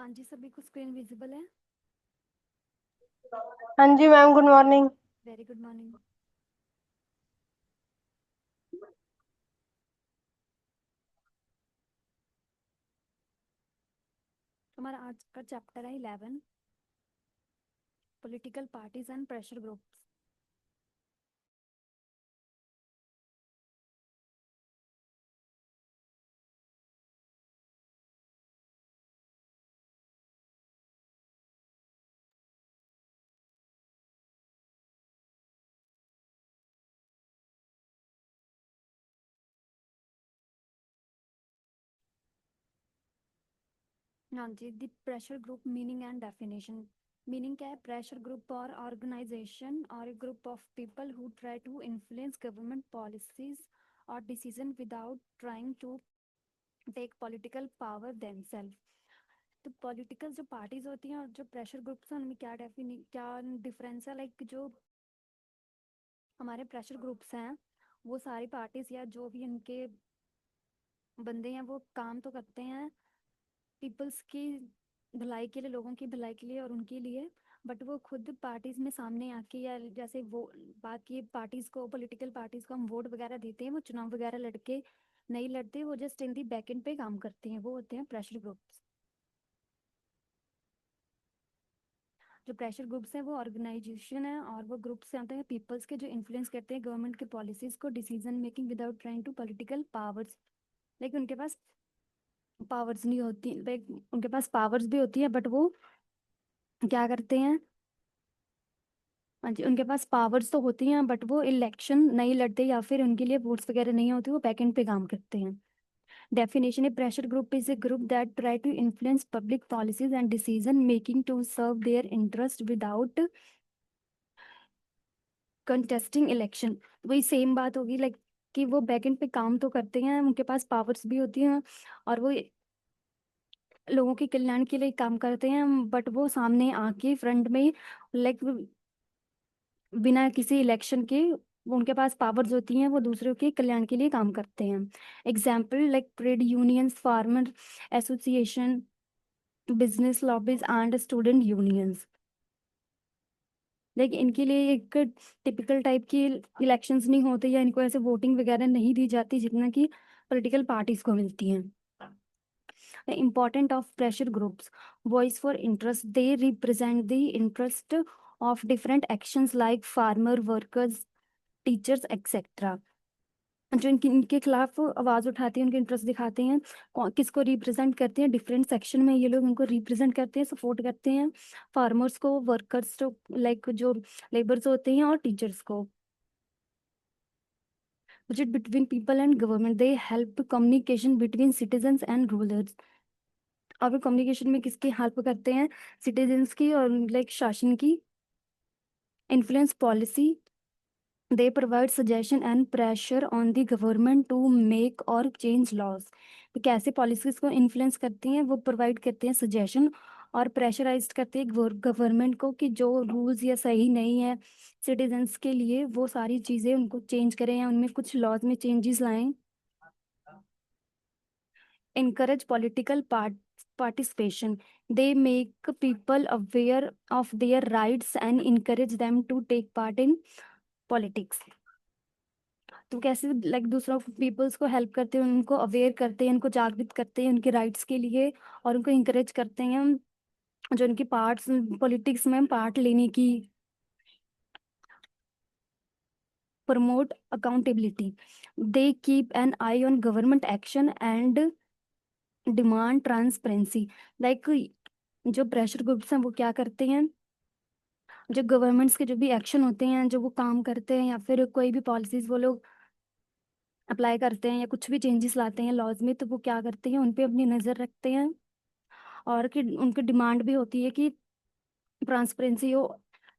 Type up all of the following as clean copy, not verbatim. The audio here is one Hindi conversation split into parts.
हाँ जी, सभी को स्क्रीन विजिबल है। हाँ जी ma'am, good morning. Very good morning. हमारा आज का चैप्टर है 11, political parties and pressure groups. हाँ जी, the pressure group meaning and definition. Meaning क्या है? प्रेशर ग्रुप और ऑर्गेनाइजेशन और a group of people who try to influence government policies और decision without trying to take political power themself. तो पॉलिटिकल जो पार्टीज होती हैं और जो प्रेशर ग्रुप्स हैं उनमें क्या डिफरेंस है? लाइक जो हमारे प्रेशर ग्रुप्स हैं वो सारी पार्टीज या जो भी इनके बंदे हैं वो काम तो करते हैं पीपल्स की भलाई के लिए, लोगों की भलाई के लिए और उनके लिए। बट वो खुद पार्टीज में सामने आके या जैसे वो बाकी पार्टीज को, पॉलिटिकल पार्टीज को हम वोट वगैरह देते हैं, वो चुनाव वगैरह लड़के नहीं लड़ते, वो just in the back and पे काम करते हैं, वो होते हैं प्रेशर ग्रुप्स। जो प्रेशर ग्रुप्स हैं वो ऑर्गेनाइजेशन है और वो ग्रुप्स आते हैं पीपल्स के जो इन्फ्लुएंस करते हैं गवर्नमेंट के पॉलिसीज को, decision making without trying to political powers. लेकिन उनके पास पावर्स नहीं होती, लाइक उनके पास पावर्स भी होती है बट वो क्या करते हैं? हाँ जी, उनके पास पावर्स तो होती हैं बट वो इलेक्शन नहीं लड़ते या फिर उनके लिए वोट्स वगैरह नहीं होते, वो बैकएंड पे काम करते हैं। डेफिनेशन है, pressure group is a group that try to influence public policies and decision making to serve their interest without contesting election. वही सेम बात होगी, लाइक कि वो बैकएंड पे काम तो करते हैं, उनके पास पावर्स भी होती हैं और वो लोगों के कल्याण के लिए काम करते हैं, बट वो सामने आके फ्रंट में लाइक बिना किसी इलेक्शन के वो उनके पास पावर्स होती हैं, वो दूसरों के कल्याण के लिए काम करते हैं। Example like trade unions, farmer association, business lobbies and student unions. लेकिन इनके लिए एक टिपिकल टाइप की इलेक्शंस नहीं होते या इनको ऐसे वोटिंग वगैरह नहीं दी जाती जितना कि पॉलिटिकल पार्टीज को मिलती हैं। The importance of pressure groups. Voice for interest. They represent the interest of different actions like farmer, workers, teachers etcetera. जो इनके खिलाफ आवाज उठाते हैं, उनके इंटरेस्ट दिखाते हैं, किसको रिप्रेजेंट करते हैं? डिफरेंट सेक्शन में ये लोग उनको रिप्रेजेंट करते हैं, सपोर्ट करते हैं। फार्मर्स को, वर्कर्स को, लाइक जो लेबर्स होते हैं, और टीचर्स को। Budget between people and government, they help communication between citizens and rulers. और वो कम्युनिकेशन में किसकी हेल्प करते हैं? सिटीजन्स की और लाइक शासन की। Influence policy, they provide suggestion and pressure on the government to make or change laws। तो कैसे पॉलिसीज को इन्फ्लुएंस करती हैं? वो प्रोवाइड करते हैं सजेशन और प्रेशराइज करते हैं गवर्नमेंट को कि जो रूल्स या सही नहीं है सिटीजन्स के लिए, वो सारी चीजें उनको चेंज करें या उनमें कुछ लॉज में चेंजेस लाएं। encourage political participation, they make people aware of their rights and encourage them to take part in politics। तो कैसे लाइक दूसरों पीपल्स को हेल्प करते हैं, उनको अवेयर करते हैं, उनको जागृत करते हैं उनके राइट्स के लिए, और उनको इंकरेज करते हैं जो उनकी पार्ट्स पॉलिटिक्स में पार्ट लेने की। Promote accountability, they keep an I on government action and demand transparency. Like जो प्रेशर ग्रुप्स हैं वो क्या करते हैं? जो गवर्नमेंट्स के जो भी एक्शन होते हैं, जो वो काम करते हैं या फिर कोई भी पॉलिसीज वो लोग अप्लाई करते हैं या कुछ भी चेंजेस लाते हैं लॉज में, तो वो क्या करते हैं? उन पे अपनी नज़र रखते हैं और कि उनकी डिमांड भी होती है कि ट्रांसपेरेंसी हो,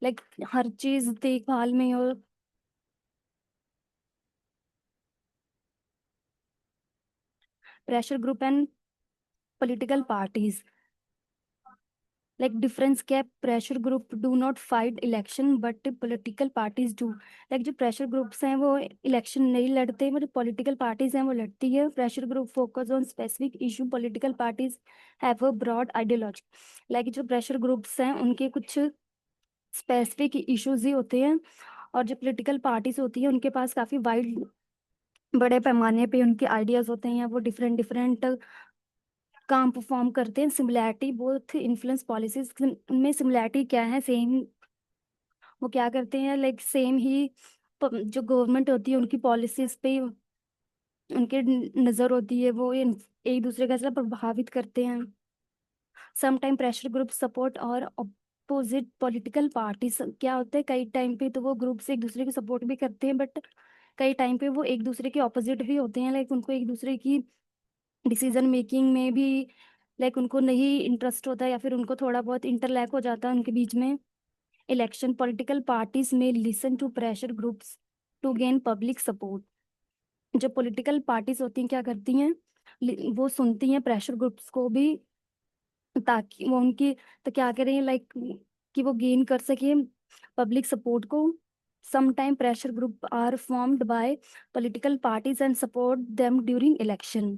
लाइक हर चीज देखभाल में हो। Pressure group and political parties. Like difference क्या है, pressure group do not fight election but political parties do. Like जो प्रेशर ग्रुप्स हैं वो इलेक्शन नहीं लड़ते, बट पॉलिटिकल पार्टीज हैं वो लड़ती है। Pressure group focus on specific issue, political parties have a broad ideology. Like जो प्रेशर ग्रुप्स हैं उनके कुछ स्पेसिफिक इश्यूज ही होते हैं, और जो पॉलिटिकल पार्टीज होती है उनके पास काफी वाइड, बड़े पैमाने पे उनके आइडियाज होते हैं, वो डिफरेंट डिफरेंट काम परफॉर्म करते हैं। सिमिलैरिटी बोथ इन्फ्लुएंस पॉलिसीज, उनमें सिमिलैरिटी क्या है, सेम वो क्या करते हैं, लाइक सेम ही जो गवर्नमेंट होती है उनकी पॉलिसीज पे उनके नजर होती है, वो एक दूसरे का ऐसा प्रभावित करते हैं। समटाइम प्रेशर ग्रुप सपोर्ट और अपोजिट पॉलिटिकल पार्टीज, क्या होता है कई टाइम पे तो वो ग्रुप से एक दूसरे को सपोर्ट भी करते हैं, बट कई टाइम पे वो एक दूसरे के ऑपोजिट भी होते हैं। लाइक उनको एक दूसरे की डिसीजन मेकिंग में भी लाइक उनको नहीं इंटरेस्ट होता है, या फिर उनको थोड़ा बहुत इंटरलैक हो जाता है उनके बीच में। इलेक्शन, पॉलिटिकल पार्टीज में listen to pressure groups to gain public support. जो पॉलिटिकल पार्टीज होती हैं क्या करती हैं, वो सुनती हैं प्रेशर ग्रुप्स को भी, ताकि वो उनकी, तो क्या करें लाइक कि वो गेन कर सके पब्लिक सपोर्ट को। Sometime pressure group are formed by political parties and support them during election.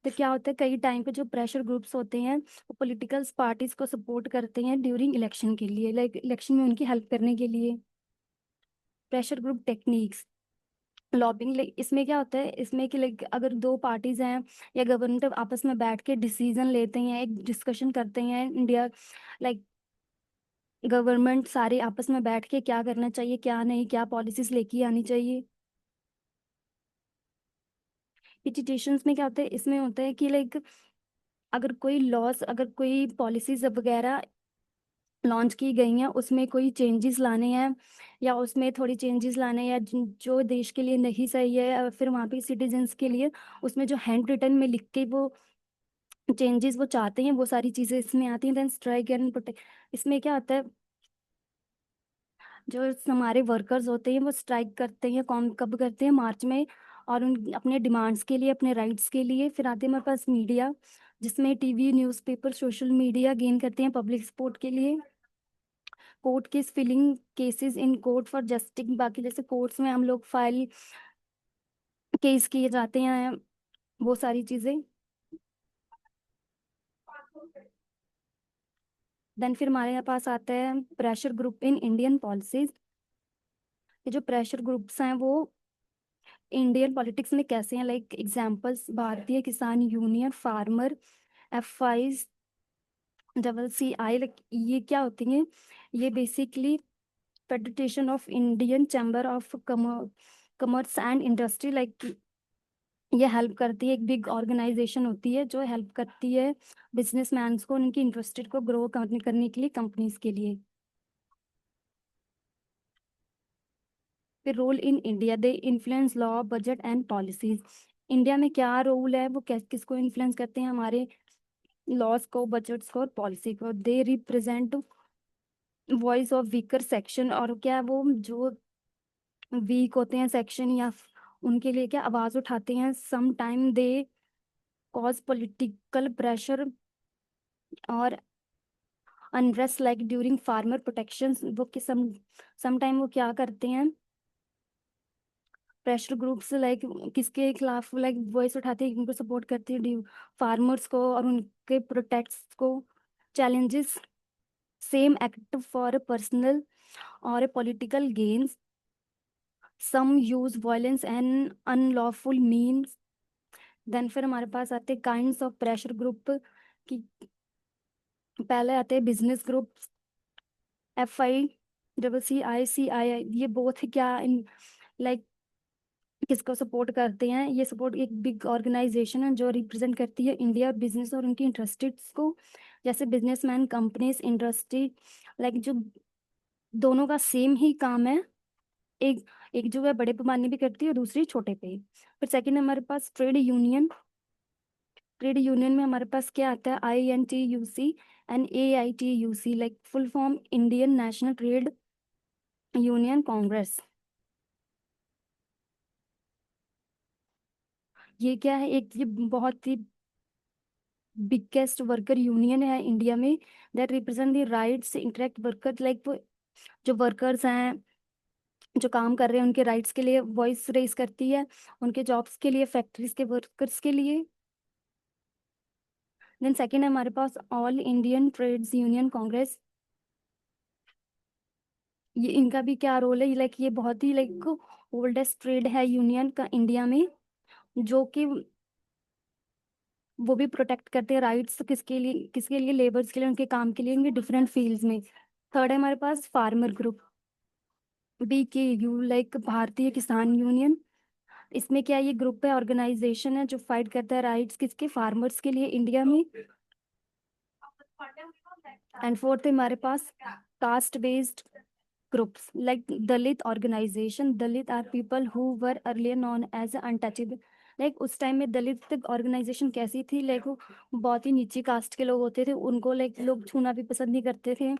तो क्या होता है कई टाइम पे जो प्रेशर ग्रुप्स होते हैं वो पॉलिटिकल पार्टीज को सपोर्ट करते हैं ड्यूरिंग इलेक्शन के लिए, लाइक इलेक्शन में उनकी हेल्प करने के लिए। प्रेशर ग्रुप टेक्निक्स, लॉबिंग, इसमें क्या होता है, इसमें कि लाइक अगर दो पार्टीज हैं या गवर्नमेंट आपस में बैठ के डिसीजन लेते हैं, एक डिस्कशन करते हैं इंडिया, लाइक गवर्नमेंट सारे आपस में बैठ के क्या करना चाहिए क्या नहीं, क्या पॉलिसीज लेके आनी चाहिए। पिटिशंस में क्या होता है, इसमें होता है कि लाइक अगर कोई लॉस, अगर कोई पॉलिसीज वगैरह लॉन्च की गई हैं उसमें कोई चेंजेस लाने हैं, या उसमें थोड़ी चेंजेस लाने हैं, या जो देश के लिए नहीं सही है, फिर वहाँ पे सिटीजन्स के लिए उसमें जो हैंड रिटन में लिख के वो चेंजेस वो चाहते हैं, वो सारी चीजें इसमें आती हैं। देन स्ट्राइक एंड प्रोटेक्ट, इसमें क्या होता है, जो हमारे वर्कर्स होते हैं वो स्ट्राइक करते हैं, कौन कब करते हैं, मार्च में, और उन अपने डिमांड्स के लिए, अपने राइट्स के लिए। फिर आते हैं हमारे पास मीडिया, जिसमें TV, newspaper, social media gain करते हैं पब्लिक सपोर्ट के लिए। Court case, filing cases in court for justice, बाकी जैसे कोर्ट्स में हम लोग फाइल केस किए जाते हैं, वो सारी चीजें। देन फिर हमारे यहाँ पास आता है pressure group in Indian policies. ये जो प्रेशर ग्रुप्स हैं वो इंडियन पॉलिटिक्स में कैसे हैं, लाइक एग्जांपल्स, भारतीय किसान union, farmer, FI, CCI, like ये क्या होती हैं, ये basically federation of Indian chamber of commerce and industry, like ये हेल्प करती है, एक बिग ऑर्गेनाइजेशन होती है जो हेल्प करती है बिजनेसमैन को उनकी इंटरेस्टेड को ग्रो करने के लिए, कंपनीज के लिए। फिर role in India, they influence law, budget and policies. India में क्या रोल है, वो किसको इन्फ्लुएंस करते हैं, हमारे लॉज को, बजट्स को और पॉलिसी को। They represent voice of weaker section, और क्या वो जो वीक होते हैं सेक्शन, या उनके लिए क्या आवाज उठाते हैं। Some time they cause political pressure और unrest, like during farmer protection, वो सम टाइम वो क्या करते हैं, प्रेशर ग्रुप्स लाइक किसके खिलाफ लाइक वॉइस उठाते हैं, उनको सपोर्ट करते हैं फार्मर्स को और उनके प्रोटेक्ट्स को। Challenges, some act for personal और political gains, some use violence and unlawful means. Then फिर हमारे पास आते हैं काइंड्स ऑफ प्रेशर ग्रुप की, पहले आते हैं बिजनेस ग्रुप, FI, CCI, ये बोथ क्या इन लाइक किसको सपोर्ट करते हैं, ये सपोर्ट एक बिग ऑर्गेनाइजेशन है जो रिप्रेजेंट करती है इंडिया और बिजनेस और उनकी इंटरेस्टेड्स को। जैसे बिजनेसमैन, कंपनीज, इंडस्ट्री, लाइक जो दोनों का सेम ही काम है, एक एक जो है बड़े पैमाने पे करती है और दूसरी छोटे पे। फिर सेकंड हमारे पास ट्रेड यूनियन। ट्रेड यूनियन में हमारे पास क्या आता है, INTUC and AITUC, like full form Indian national trade union Congress. ये क्या है, एक ये बहुत ही बिगेस्ट वर्कर यूनियन है इंडिया में, that represent the rights interact worker, like वो जो वर्कर्स हैं, जो काम कर रहे हैं, उनके राइट्स के लिए वॉइस रेज करती है, उनके जॉब्स के लिए, फैक्ट्रीज के वर्कर्स के लिए। देन सेकंड है हमारे पास All Indian Trades Union Congress. ये इनका भी क्या रोल है, लाइक ये बहुत ही लाइक ओल्डेस्ट ट्रेड है यूनियन का इंडिया में, जो कि वो भी प्रोटेक्ट करते हैं राइट्स किसके लिए, लेबर्स के लिए, उनके काम के लिए, उनके डिफरेंट फील्ड्स में। थर्ड है हमारे पास फार्मर ग्रुप, BKU, लाइक भारतीय किसान यूनियन। इसमें क्या है, ये ग्रुप है, ऑर्गेनाइजेशन है जो फाइट करता है राइट्स किसके, फार्मर्स के लिए इंडिया में। एंड फोर्थ है हमारे पास caste based groups, like Dalit organization. Dalit are people who were earlier known as untouchable. Like उस टाइम में दलित ऑर्गेनाइजेशन कैसी थी, लाइक वो बहुत ही नीची कास्ट के लोग होते थे, उनको लाइक लोग छूना भी पसंद नहीं करते थे।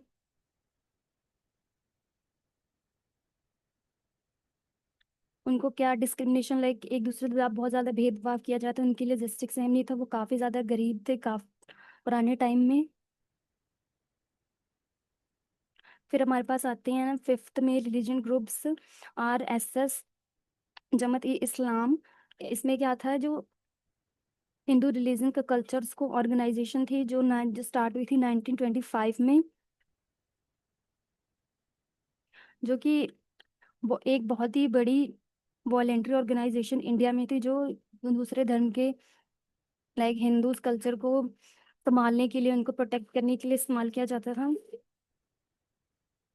उनको क्या डिस्क्रिमिनेशन, लाइक एक दूसरे के साथ बहुत ज्यादा भेदभाव किया जाता, उनके लिए जस्टिस सहन नहीं था, वो काफी ज्यादा गरीब थे काफी पुराने टाइम में। फिर हमारे पास आते हैं फिफ्थ में रिलीजन ग्रुप्स, RSS, जमात ए इस्लाम। इसमें क्या था, जो हिंदू रिलीजन का कल्चर्स को ऑर्गेनाइजेशन थी, जो स्टार्ट हुई थी 1925 में, जो कि वो एक बहुत ही बड़ी वॉलेंट्री ऑर्गेनाइजेशन इंडिया में थी, जो दूसरे धर्म के लाइक हिंदूज कल्चर को संभालने के लिए, उनको प्रोटेक्ट करने के लिए इस्तेमाल किया जाता था।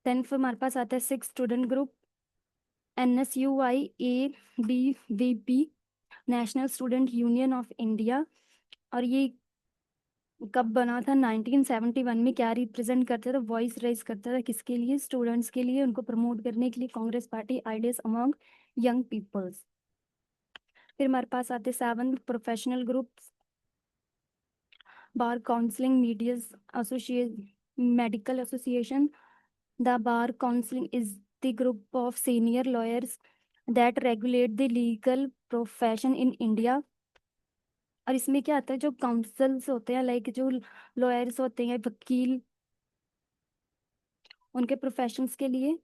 देन फिर हमारे पास आता है six student group, NSUI-ABVP, national student union of India. और ये कब बना था, 1971 में। क्या रिप्रेजेंट करता था, वॉइस रेज करता था किसके लिए, स्टूडेंट्स के लिए, उनको प्रमोट करने के लिए, Congress party ideas among young peoples. फिर हमारे पास आते seven professional group, bar counselling, media association, medical association. The bar counselling is the group of senior lawyers that regulate the legal profession in India. और इसमें क्या आता है, जो काउंसल्स होते हैं, लाइक जो लॉयर्स होते हैं, वकील, उनके प्रोफेशंस के लिए।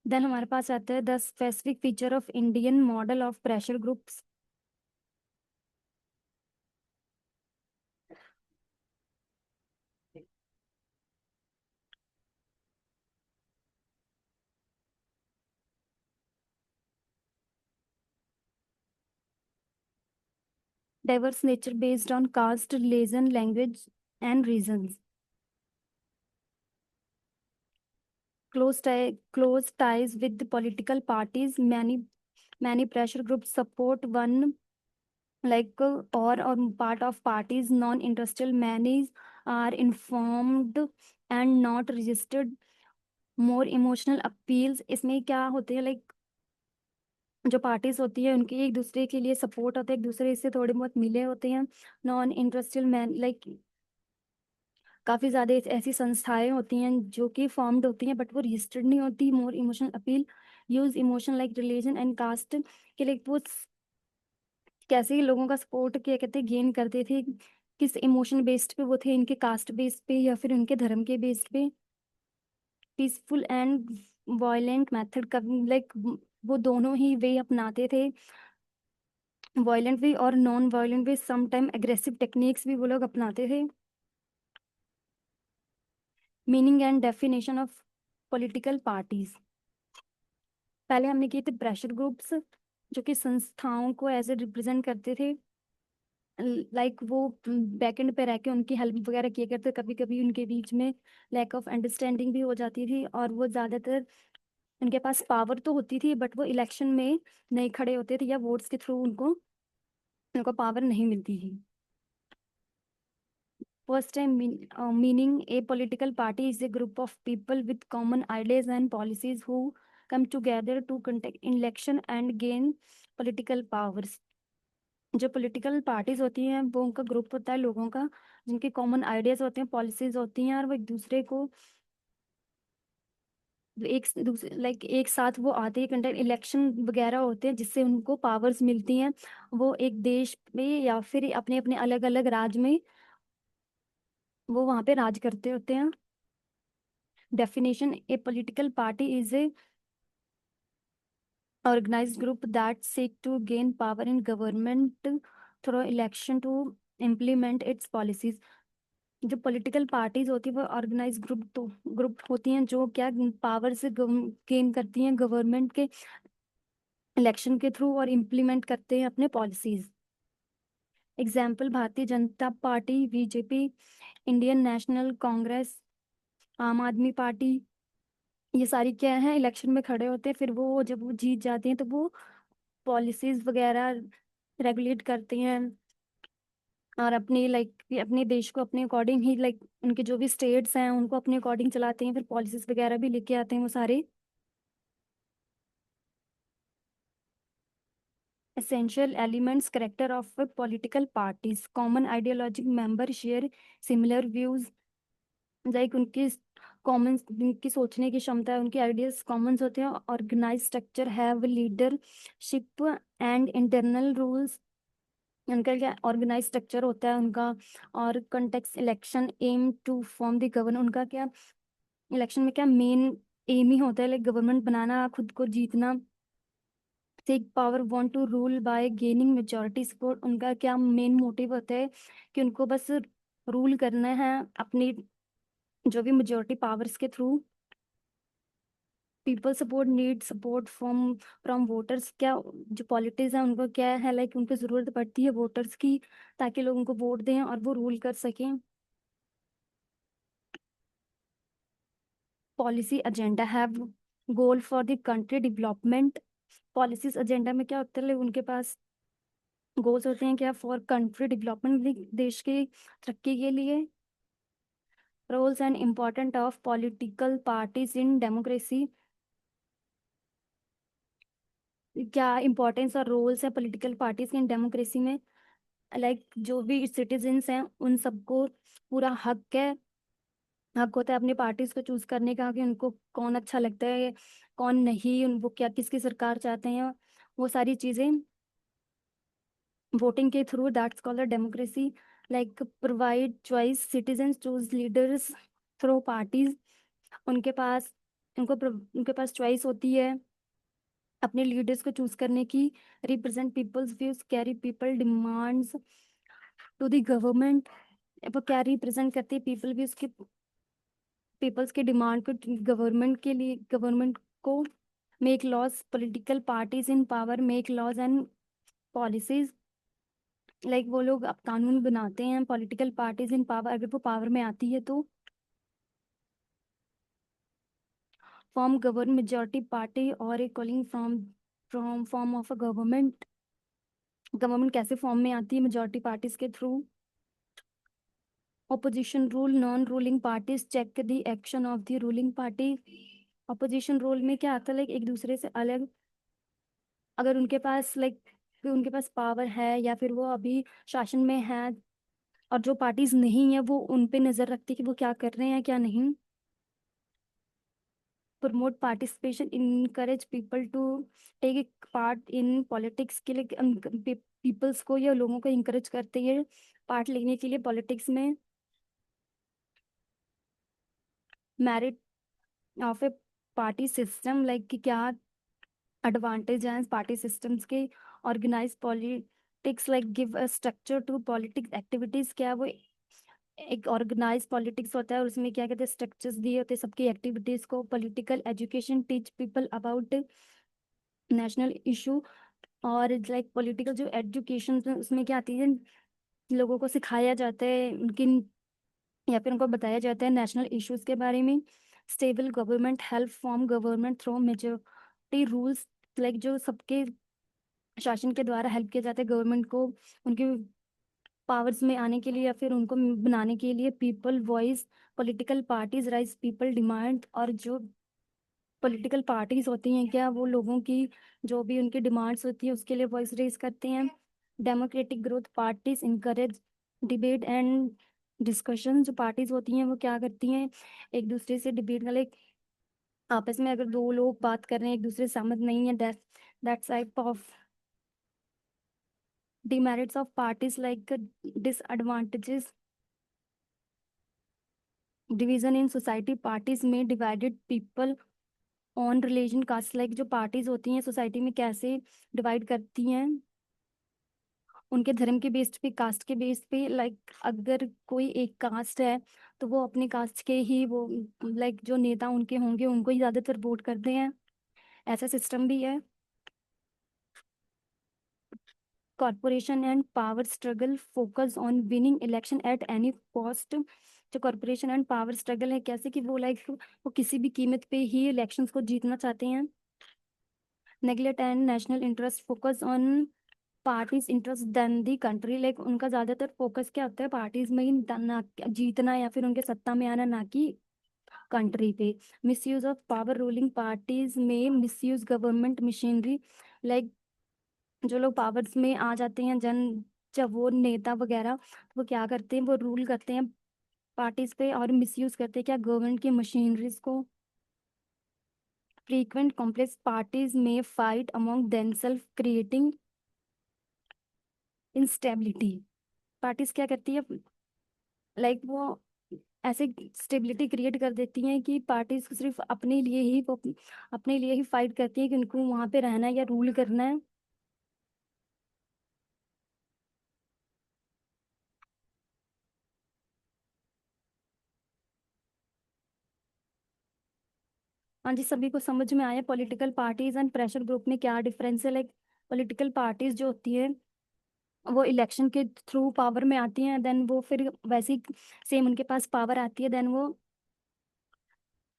देन हमारे पास आता है the specific feature of Indian model of pressure groups, diverse nature based on caste, religion, language, and reasons. Close ties with the political parties. Many pressure groups support one or part of parties. Non-industrial many are informed and not registered. More emotional appeals. इसमें क्या होते हैं, लाइक जो पार्टीज होती है उनके एक दूसरे के लिए सपोर्ट होता है, एक दूसरे से थोड़े बहुत मिले होते हैं। नॉन इंडस्ट्रियल मैन, लाइक काफी ज्यादा ऐसी संस्थाएं होती हैं जो कि फॉर्म्ड होती हैं, बट वो रजिस्टर्ड नहीं होती। More emotional appeal, use emotion like religion and caste के लिए, वो कैसे लोगों का सपोर्ट किया कहते गेन करते थे, किस इमोशन बेस्ड पे वो थे, इनके कास्ट बेस्ड पे या फिर उनके धर्म के बेस्ड पे। पीसफुल एंड वायलेंट मेथड का, लाइक वो दोनों ही वे अपनाते थे, वायलेंट वे और नॉन वायलेंट वे, सम टाइम एग्रेसिव टेक्निक्स भी वो लोग अपनाते थे। Meaning and definition of political parties, पहले हमने किए थे प्रेशर ग्रुप्स, जो कि संस्थाओं को ऐसे रिप्रेजेंट करते थे, लाइक वो बैक एंड पे रह के उनकी हेल्प वगैरह किया करते, कभी कभी उनके बीच में लैक ऑफ अंडरस्टैंडिंग भी हो जाती थी, और वो ज्यादातर उनके पास पावर तो होती थी, बट वो इलेक्शन में नहीं खड़े होते थे, या वोट्स के थ्रू उनको उनको पावर नहीं मिलती थी। First time meaning, a political party is a group of people with common ideas and policies who come together to conduct election and gain political powers. जो पॉलिटिकल पार्टीज होती हैं वो उनका ग्रुप होता है लोगों का, जिनके कॉमन आइडियाज होते हैं, पॉलिसीज होती हैं, और वो एक दूसरे को एक दूसरे लाइक एक साथ वो आते हैं, कंटेंट इलेक्शन वगैरह होते हैं जिससे उनको पावर्स मिलती हैं। वो एक देश में या फिर अपने अपने अलग अलग राज्य में वो वहां पे राज करते होते हैं। Definition: A political party is a organized group that seek to gain power in government through election to implement its policies। जो पॉलिटिकल पार्टीज होती है वो ऑर्गेनाइज ग्रुप होती हैं जो क्या पावर से गेन करती हैं गवर्नमेंट के इलेक्शन के थ्रू और इम्प्लीमेंट करते हैं अपने policies. Example: Bharatiya Janata party, BJP, Indian national Congress, आम आदमी पार्टी। ये सारी क्या है, इलेक्शन में खड़े होते हैं, फिर वो जब वो जीत जाते हैं तो वो पॉलिसीज वगैरह रेगुलेट करती हैं और अपनी अपने देश को अपने अकॉर्डिंग ही उनके जो भी स्टेट्स हैं उनको अपने अकॉर्डिंग चलाते हैं, फिर पॉलिसीज वगैरह भी लेके आते हैं वो सारे। essential elements character of a political parties: common ideologic member share similar views, उनकी कॉमन उनकी सोचने की क्षमता है, उनके आइडियाज कॉमन होते हैं। Organise structure have leadership and internal rules, उनका क्या ऑर्गेनाइज स्ट्रक्चर होता है उनका। और contest election aim to form the govern, उनका क्या इलेक्शन में क्या मेन एम ही होता है गवर्नमेंट बनाना, खुद को जीतना। Take power want to rule by gaining majority support, उनका क्या मेन मोटिव होता है कि उनको बस रूल करना है अपनी जो भी मेजॉरिटी पावर्स के through. People support need support from from voters, क्या जो पॉलिटिक्स है उनको क्या है उनको जरूरत पड़ती है वोटर्स की ताकि लोग उनको वोट दें और वो रूल कर सकें। Policy agenda have goal for the country development, policies agenda में क्या होता है उनके पास गोल्स होते हैं क्या फॉर कंट्री डेवलपमेंट, देश की तरक्की के लिए। Roles and important of political parties in democracy, क्या इंपॉर्टेंस और रोल्स है पॉलिटिकल पार्टीज इन डेमोक्रेसी में। जो भी सिटीजन्स हैं उन सबको पूरा हक होता है अपनी पार्टीज को चूज करने का कि उनको कौन अच्छा लगता है कौन नहीं, वो क्या किसकी सरकार चाहते हैं, वो सारी चीजें वोटिंग के through, that's called democracy. Provide choice, citizens choose leaders through parties, उनके पास उनके पास चॉइस होती है अपने लीडर्स को चूज करने की। Represent peoples views, carry people demands to the government, वो क्या रिप्रेजेंट करती है पीपल व्यूज के, पीपल्स की डिमांड को गवर्नमेंट के लिए, गवर्नमेंट को। Make laws, political parties in power make laws and policies, वो लोग अब कानून बनाते हैं। पॉलिटिकल पार्टीज इन पावर, अगर वो पावर में आती है तो। फॉर्म गवर्न मेजोरिटी पार्टी और a calling from from form of a government, government कैसे फॉर्म में आती है मेजोरिटी पार्टीज के थ्रू। Opposition rule, non ruling parties check the action of the ruling party. Opposition rule में क्या आता है एक दूसरे से अलग, अगर उनके पास पावर है या फिर वो अभी शासन में है और जो पार्टीज नहीं है वो उन पे नजर रखती है कि वो क्या कर रहे हैं क्या नहीं। Promote participation, encourage people to take part in politics, के लिए पीपल्स को या लोगों को इंकरेज करते हैं पार्ट लेने के लिए पॉलिटिक्स में। Merit of a party system, कि क्या एडवांटेज हैं पार्टी सिस्टम्स के। Organise politics give a structure to politics activities, क्या वो एक ऑर्गेनाइज पॉलिटिक्स होता है और उसमें क्या कहते हैं स्ट्रक्चर्स दिए होते हैं सबकी एक्टिविटीज को। Political education teach people about national issue, और पॉलिटिकल जो एजुकेशन उसमें क्या आती है लोगों को सिखाया जाता है उनकी या फिर उनको बताया जाता है नेशनल इश्यूज के बारे में। Stable government help form government through majority rules, जो सबके शासन के द्वारा हेल्प किया जाता है गवर्नमेंट को उनके पावर्स में आने के लिए या फिर उनको बनाने के लिए। People voice, political parties rise people demand, और जो पॉलिटिकल पार्टीज होती हैं क्या वो लोगों की जो भी उनकी डिमांड्स होती है उसके लिए वॉइस रेज करते हैं। Democratic growth, parties encourage debate and discussion, जो पार्टीज होती हैं वो क्या करती हैं एक दूसरे से डिबेट आपस में अगर दो लोग बात कर रहे हैं, एक दूसरे से सहमत नहीं है, that type of demerits of parties like disadvantages division in society. Parties may divided people on religion caste, like जो पार्टीज होती हैं सोसाइटी में कैसे डिवाइड करती हैं उनके धर्म के बेस पे, कास्ट के बेस पे। लाइक अगर कोई एक कास्ट है तो वो अपने कास्ट के ही वो लाइक जो नेता उनके होंगे उनको ही ज्यादातर वोट करते हैं, ऐसा सिस्टम भी है। Corporation and power struggle focus on winning election at any cost. जो कॉरपोरेशन एंड पावर स्ट्रगल है, कैसे कि वो लाइक वो किसी भी कीमत पे ही इलेक्शंस को जीतना चाहते हैं। Neglect and national interest focus on parties interest then the country, like उनका ज्यादातर फोकस क्या होता है पार्टीज में ही, ना जीतना या फिर उनके सत्ता में आना, ना कि कंट्री पे। Misuse of power, ruling parties में मिसयूज गवर्नमेंट मशीनरी, लाइक जो लोग पावर्स में आ जाते हैं, जब वो नेता वगैरह, वो क्या करते हैं, वो रूल करते हैं पार्टीज पे और मिसयूज करते हैं क्या, गवर्नमेंट की मशीनरीज को। फ्रीक्वेंट कॉम्प्लेक्स पार्टीज में fight among themselves creating instability. Parties क्या करती है, लाइक वो ऐसे स्टेबिलिटी क्रिएट कर देती हैं कि पार्टीज को सिर्फ अपने लिए ही, वो अपने लिए ही फाइट करती हैं कि उनको वहां पे रहना है या रूल करना है। हाँ जी, सभी को समझ में आया political parties and pressure group में क्या डिफरेंस है। लाइक पॉलिटिकल पार्टीज जो होती है वो इलेक्शन के थ्रू पावर में आती हैं, देन वो फिर वैसे ही सेम उनके पास पावर आती है, देन वो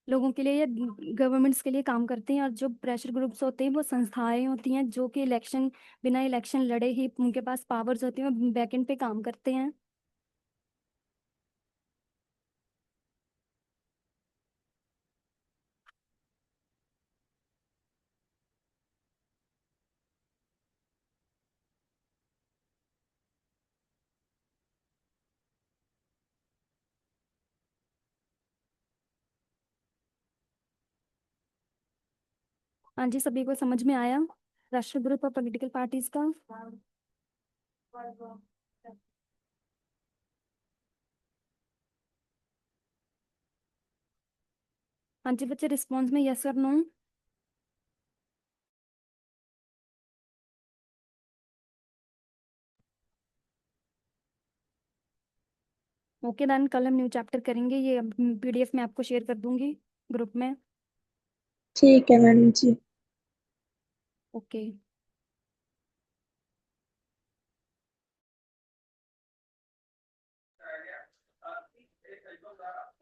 लोगों के लिए या गवर्नमेंट्स के लिए काम करते हैं। और जो प्रेशर ग्रुप्स होते हैं वो संस्थाएं होती हैं जो कि इलेक्शन, बिना इलेक्शन लड़े ही उनके पास पावर्स होती हैं, बैकएंड पे काम करते हैं। हाँ जी, सभी को समझ में आया राष्ट्रीय ग्रुप और पॉलिटिकल पार्टीज का। हाँ जी बच्चे, रिस्पॉन्स में यस और नो। ओके देन, कल हम न्यू चैप्टर करेंगे, ये पीडीएफ में आपको शेयर कर दूंगी ग्रुप में। ठीक है मैडम जी। ओके।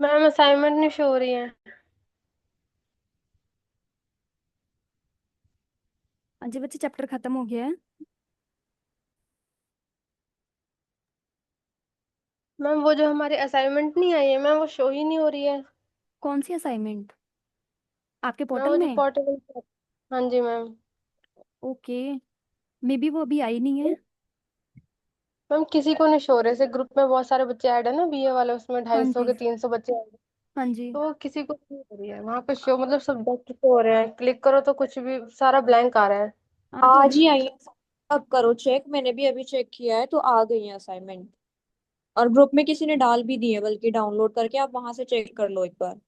मैम असाइनमेंट नहीं शो हो रही है। हाँ जी बच्चे, चैप्टर खत्म हो गया है। मैम वो जो हमारी असाइनमेंट नहीं आई है मैम, वो शो ही नहीं हो रही है। कौन सी असाइनमेंट आपके मैम पोर्टल वो जो में? पोर्टेबल। हाँ जी मैम। ओके, मे बी वो अभी आई नहीं है। मैम किसी को नहीं शो हो रहे, जैसे ग्रुप में बहुत सारे बच्चे ऐड है ना बीए वाले, उसमें हाँ 250 जी। के 300 बच्चे ऐड है। हाँ जी। तो वो किसी को नहीं हो रही है वहां पे शो, मतलब सब डॉक्टर शो हो रहे हैं, क्लिक करो तो कुछ भी सारा ब्लैंक आ रहा है। हाँ तो आज ही आई है। अब करो चेक, मैंने भी अभी चेक किया है तो आ गई है असाइनमेंट। और ग्रुप में किसी ने डाल भी दी है, बल्कि डाउनलोड करके आप वहां से चेक कर लो एक बार।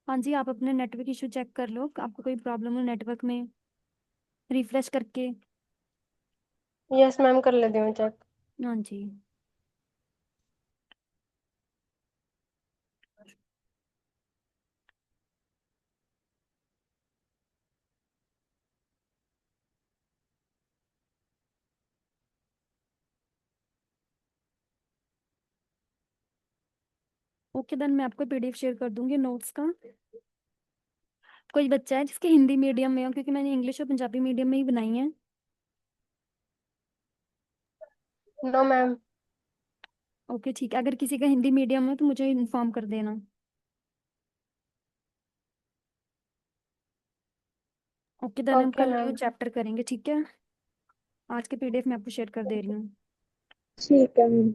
हाँ जी, आप अपने नेटवर्क इशू चेक कर लो, आपको कोई प्रॉब्लम हो नेटवर्क में, रिफ्रेश करके। यस मैम, कर लेती हूँ चेक। हाँ जी। ओके देन, मैं आपको पीडीएफ शेयर कर दूंगी नोट्स का। कोई बच्चा है जिसके हिंदी मीडियम में हो, क्योंकि मैंने इंग्लिश और पंजाबी मीडियम में ही बनाई है। No ma'am. ओके ठीक है, अगर किसी का हिंदी मीडियम है तो मुझे इन्फॉर्म कर देना। ओके देन, हम ओके कल न्यू मैम। चैप्टर करेंगे, ठीक है। आज के पीडीएफ मैं आपको शेयर कर दे रही हूँ। ठीक है मैम।